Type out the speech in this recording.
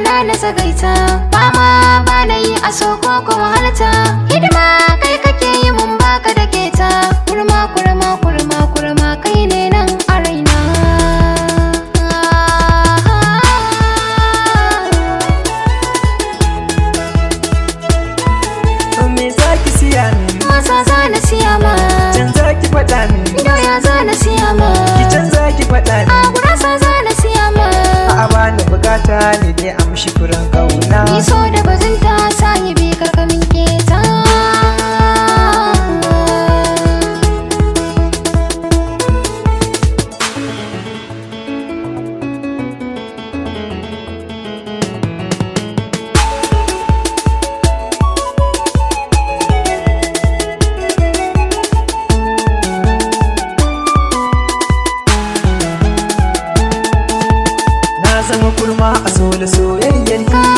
rana na sagaita, fama ba na yi a so ko kuma halta. Hidima kai kake yi mun baka da keta, kurma kurma kurma kurma kai ne nan a raina. Me zaki siya min? Masa za na siya ma. Can zaki faɗa min? Doya za na siya ma. Kicin zaki faɗa min? A gurasa za na siya ma. A bani bukata ne dai amshi furen kauna. Ni so da bazinta sahibi karkamin keta. Na zama kurma a so da soyayyar ki.